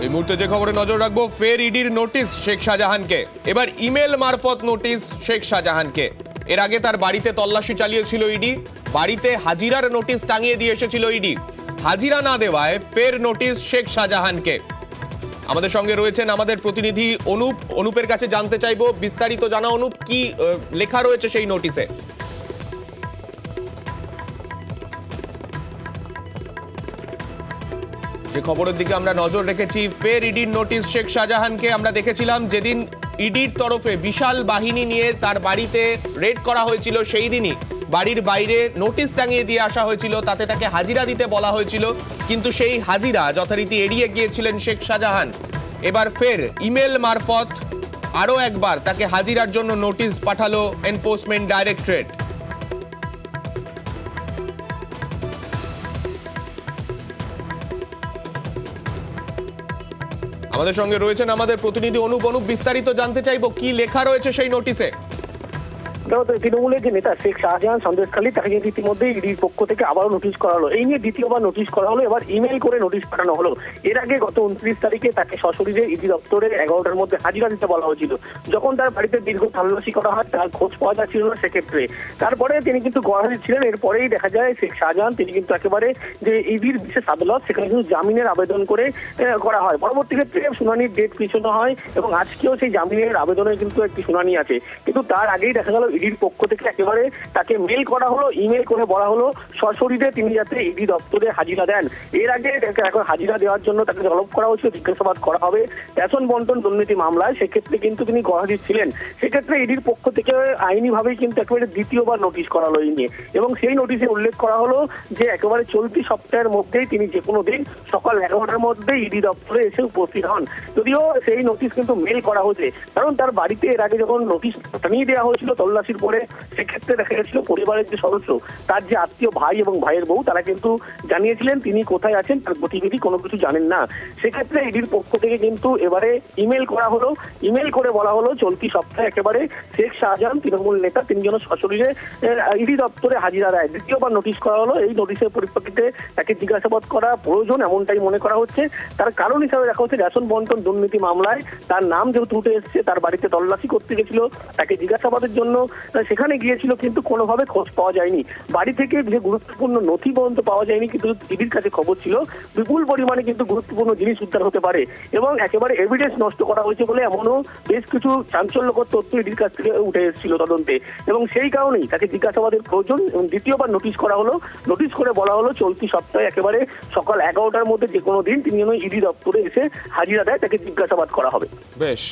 এই মুহূর্তে যে খবরে নজর রাখবো, ফের ইডির নোটিশ শেখ শাহজাহানকে। এবার ইমেল মারফত নোটিশ শেখ শাহজাহানকে। এর আগে তার বাড়িতে তল্লাশি চালিয়েছিল ইডি, বাড়িতে হাজিরার নোটিশ টাঙিয়ে দিয়ে এসেছিল ইডি। হাজিরা না দেওয়ায় ফের নোটিশ শেখ শাহজাহানকে। আমাদের সঙ্গে রয়েছেন আমাদের প্রতিনিধি অনুপ। অনুপের কাছে জানতে চাইবো বিস্তারিত। জানা অনুপ, কি লেখা রয়েছে সেই নোটিশে? যে খবরের দিকে আমরা নজর রেখেছি, ফের ইডির নোটিশ শেখ শাহজাহানকে। আমরা দেখেছিলাম যেদিন ইডির তরফে বিশাল বাহিনী নিয়ে তার বাড়িতে রেড করা হয়েছিল, সেই দিনই বাড়ির বাইরে নোটিশ টাঙিয়ে দিয়ে আসা হয়েছিল, তাতে তাকে হাজিরা দিতে বলা হয়েছিল, কিন্তু সেই হাজিরা যথারীতি এড়িয়ে গিয়েছিলেন শেখ শাহজাহান। এবার ফের ইমেল মারফত আরও একবার তাকে হাজিরার জন্য নোটিশ পাঠালো এনফোর্সমেন্ট ডাইরেক্টরেট। আমাদের সঙ্গে রয়েছেন আমাদের প্রতিনিধি অনুপ। অনুপ, বিস্তারিত জানতে চাইবো কি লেখা রয়েছে সেই নোটিশে। তৃণমূলের যে নেতা শেখ শাহজাহান সন্দেশখালী, তাকে কিন্তু ইতিমধ্যে ইডির পক্ষ থেকে আবারও নোটিশ করা হলো। এই নিয়ে দ্বিতীয়বার নোটিশ করা হলো, এবার ইমেল করে নোটিশ পাঠানো হলো। এর আগে গত 29 তারিখে তাকে সশরীরে ইডি দপ্তরে 11টার মধ্যে হাজিরা দিতে বলা হয়েছিল। যখন তার বাড়িতে দীর্ঘ তল্লাশি করা হয়, তার খোঁজ পাওয়া যাচ্ছিল না সেক্ষেত্রে। তারপরে তিনি কিন্তু গড়হাজির ছিলেন। এরপরেই দেখা যায় শেখ শাহজাহান তিনি কিন্তু একেবারে যে ইডির বিশেষ আদালত, সেখানে কিন্তু জামিনের আবেদন করে করা হয়। পরবর্তী ক্ষেত্রে শুনানির ডেট পিছানো হয় এবং আজকেও সেই জামিনের আবেদনের কিন্তু একটি শুনানি আছে। কিন্তু তার আগেই দেখা গেল ইডির পক্ষ থেকে একেবারে তাকে মেল করা হলো, ইমেল করে বলা হলো সশরীরে তিনি যাতে ইডি দপ্তরে হাজিরা দেন। এর আগে এখন হাজিরা দেওয়ার জন্য তাকে তলব করা হয়েছিল, জিজ্ঞাসাবাদ করা হবে রেশন বন্টন দুর্নীতি মামলায়। সেক্ষেত্রে কিন্তু তিনি গড়হাজির ছিলেন। সেক্ষেত্রে ইডির পক্ষ থেকে আইনিভাবেই কিন্তু একেবারে দ্বিতীয়বার নোটিশ করা হলো এই নিয়ে, এবং সেই নোটিশে উল্লেখ করা হলো যে একেবারে চলতি সপ্তাহের মধ্যেই তিনি যে কোনো দিন সকাল 11টার মধ্যে ইডি দপ্তরে এসে উপস্থিত হন। যদিও সেই নোটিশ কিন্তু মেল করা হয়েছে, কারণ তার বাড়িতে এর আগে যখন নোটিশ টানিয়ে দেওয়া হয়েছিল তল্লাশির পরে, সেক্ষেত্রে দেখা গেছিল পরিবারের যে সদস্য, তার যে আত্মীয় ভাই এবং ভাইয়ের বউ, তারা কিন্তু জানিয়েছিলেন তিনি কোথায় আছেন, তার গতিবিধি কোনো কিছু জানেন না। সেক্ষেত্রে ইডির পক্ষ থেকে কিন্তু এবারে ইমেল করা হলো, ইমেল করে বলা হলো চলতি সপ্তাহে একেবারে শেখ শাহজাহান তৃণমূল নেতা তিনি যেন সশরীরে ইডি দপ্তরে হাজিরা দেয়। দ্বিতীয়বার নোটিশ করা হলো। এই নোটিশের পরিপ্রেক্ষিতে তাকে জিজ্ঞাসাবাদ করা প্রয়োজন এমনটাই মনে করা হচ্ছে। তার কারণ হিসাবে দেখা হচ্ছে রেশন বন্টন দুর্নীতি মামলায় তার নাম যেহেতু উঠে এসছে, তার বাড়িতে তল্লাশি করতে গেছিল, তাকে জিজ্ঞাসাবাদের জন্য সেখানে গিয়েছিল, কিন্তু কোনোভাবে খোঁজ পাওয়া যায়নি। বাড়ি থেকে যে গুরুত্বপূর্ণ নথি পর্যন্ত পাওয়া যায়নি, কিন্তু ইডির কাছে খবর ছিল বিপুল পরিমাণে কিন্তু গুরুত্বপূর্ণ জিনিস উদ্ধার হতে পারে, এবং একেবারে এভিডেন্স নষ্ট করা হয়েছে বলে এমনও বেশ কিছু চাঞ্চল্যকর তথ্য ইডির কাছ থেকে উঠে এসেছিল তদন্তে, এবং সেই কারণেই তাকে জিজ্ঞাসাবাদের প্রয়োজন। এবং দ্বিতীয়বার নোটিশ করা হলো, নোটিশ করে বলা হলো চলতি সপ্তাহে একেবারে সকাল 11টার মধ্যে যে কোনো দিন তিনি যেন ইডি দপ্তরে এসে হাজিরা দেয়, তাকে জিজ্ঞাসাবাদ করা হবে। বেশ।